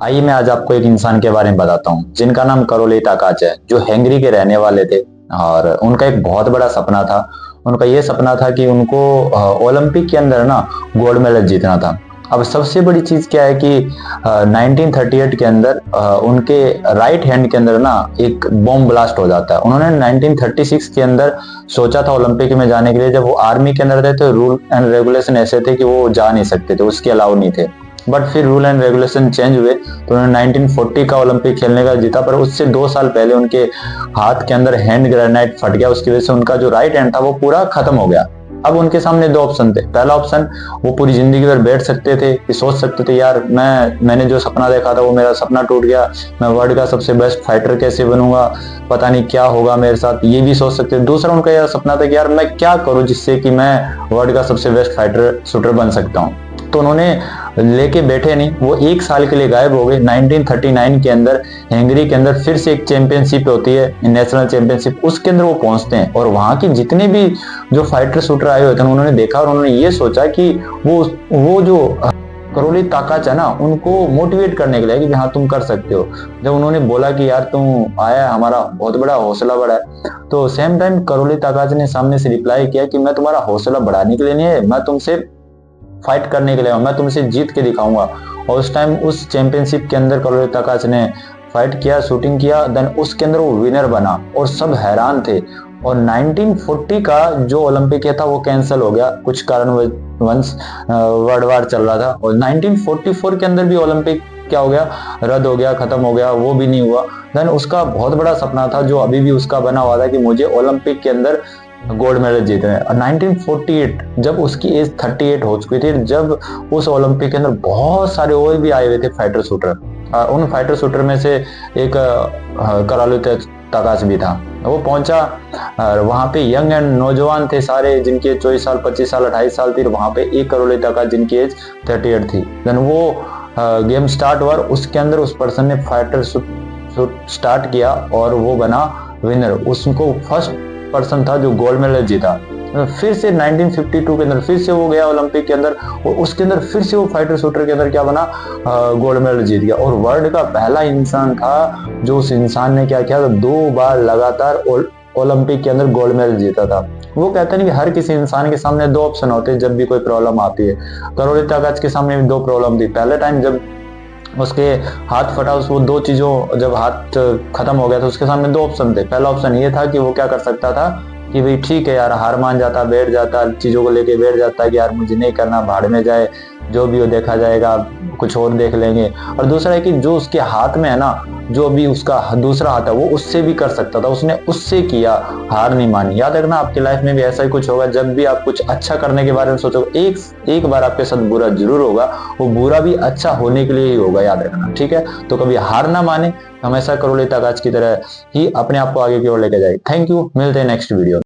आइए मैं आज आपको एक इंसान के बारे में बताता हूँ जिनका नाम करोली ताकाच है, जो हंगरी के रहने वाले थे। और उनका एक बहुत बड़ा सपना था। उनका ये सपना था कि उनको ओलंपिक के अंदर ना गोल्ड मेडल जीतना था। अब सबसे बड़ी चीज क्या है कि 1938 के अंदर उनके राइट हैंड के अंदर ना एक बॉम्ब ब्लास्ट हो जाता है। उन्होंने 1936 के अंदर सोचा था ओलंपिक में जाने के लिए। जब वो आर्मी के अंदर थे तो रूल एंड रेगुलेशन ऐसे थे कि वो जा नहीं सकते थे, उसके अलाउ नहीं थे। बट फिर रूल एंड रेगुलेशन चेंज हुए तो उन्होंने 1940 का ओलंपिक खेलने का जीता। पर उससे 2 साल पहले उनके हाथ के अंदर हैंड ग्रेनाइट फट गया, उसकी वजह से उनका जो राइट हैंड था वो पूरा खत्म हो गया। अब उनके सामने 2 ऑप्शन थे। पहला ऑप्शन, वो पूरी जिंदगी भर बैठ सकते थे कि सोच सकते थे यार मैंने जो सपना देखा था वो मेरा सपना टूट गया, मैं वर्ल्ड का सबसे बेस्ट फाइटर कैसे बनूंगा, पता नहीं क्या होगा मेरे साथ, ये भी सोच सकते थे। दूसरा उनका यह सपना था कि यार मैं क्या करूं जिससे कि मैं वर्ल्ड का सबसे बेस्ट फाइटर शूटर बन सकता हूं। तो उन्होंने लेके बैठे नहीं, वो 1 साल के लिए गायब हो गए। 1939 के अंदर हंगरी के अंदर फिर से एक चैंपियनशिप होती है, नेशनल चैंपियनशिप, उसके अंदर वो पहुंचते हैं। और वहां की जितने भी जो फाइटर शूटर आए हुए थे उन्होंने देखा और उन्होंने ये सोचा कि वो जो करोली ताकाच है ना, उनको मोटिवेट करने के लिए कि हाँ तुम कर सकते हो। जब उन्होंने बोला कि यार तुम आया, हमारा बहुत बड़ा हौसला बढ़ा है, तो सेम टाइम करोली ताकाच ने सामने से रिप्लाई किया कि मैं तुम्हारा हौसला बढ़ाने के लिए नहीं है, मैं तुमसे फाइट करने के लिए, मैं तुमसे जीत के दिखाऊंगा। और उस टाइम उस चैंपियनशिप के अंदर करोली ताकाच ने फाइट किया, शूटिंग किया, देन उसके अंदर वो विनर बना और सब हैरान थे। और 1940 का जो ओलंपिक था वो कैंसिल हो गया कुछ कारणवश, वर्ल्ड वार चल रहा था। और 1944 के अंदर भी ओलंपिक क्या हो गया, रद्द हो गया, खत्म हो गया, वो भी नहीं हुआ। देन उसका बहुत बड़ा सपना था जो अभी भी उसका बना हुआ था कि मुझे ओलंपिक के अंदर गोल्ड मेडल जीते हैं। 1948 जब उसकी एज 38 हो चुकी थी, जब उस ओलंपिक के अंदर बहुत सारे और भी आए हुए थे फाइटर शूटर। उन फाइटर शूटर में से एक करोली ताकाच भी था। वो पहुंचा और वहां पे यंग एंड नौजवान थे सारे, जिनकी 24 साल, 25 साल, 28 साल थी। वहां पे एक करोली ताकाच जिनकी एज 38 थी। देन वो गेम स्टार्ट हुआ, उसके अंदर उस पर्सन ने फाइटर शूट स्टार्ट किया और वो बना विनर। उसको फर्स्ट पर्सन था जो गोल्ड मेडल जीता। फिर से 1952 के अंदर फिर से वो गया ओलंपिक के अंदर और उसके अंदर फिर से वो फाइटर शूटर के अंदर क्या बना, गोल्ड मेडल जीत गया। और वर्ल्ड का पहला इंसान था जो उस इंसान ने क्या किया, 2 बार लगातार ओलंपिक के अंदर गोल्ड मेडल जीता था। वो कहते हैं कि हर किसी इंसान के सामने 2 ऑप्शन होते हैं जब भी कोई प्रॉब्लम आती है। करोली ताकाच के सामने भी 2 प्रॉब्लम थी। पहले टाइम जब उसके हाथ फटा, वो 2 चीजों, जब हाथ खत्म हो गया तो उसके सामने 2 ऑप्शन थे। पहला ऑप्शन ये था कि वो क्या कर सकता था कि भाई ठीक है यार, हार मान जाता, बैठ जाता, चीजों को लेके बैठ जाता कि यार मुझे नहीं करना, भाड़ में जाए, जो भी हो देखा जाएगा, कुछ और देख लेंगे। और दूसरा है कि जो उसके हाथ में है ना, जो भी उसका दूसरा हाथ है, वो उससे भी कर सकता था, उसने उससे किया, हार नहीं मानी। याद रखना आपकी लाइफ में भी ऐसा ही कुछ होगा। जब भी आप कुछ अच्छा करने के बारे में सोचोगे, एक बार आपके साथ बुरा जरूर होगा, वो बुरा भी अच्छा होने के लिए ही होगा, याद रखना, ठीक है। तो कभी हार ना माने, हमेशा करोली ताकाच की तरह ही अपने आप को आगे की ओर लेके जाए। थैंक यू, मिलते हैं नेक्स्ट वीडियो।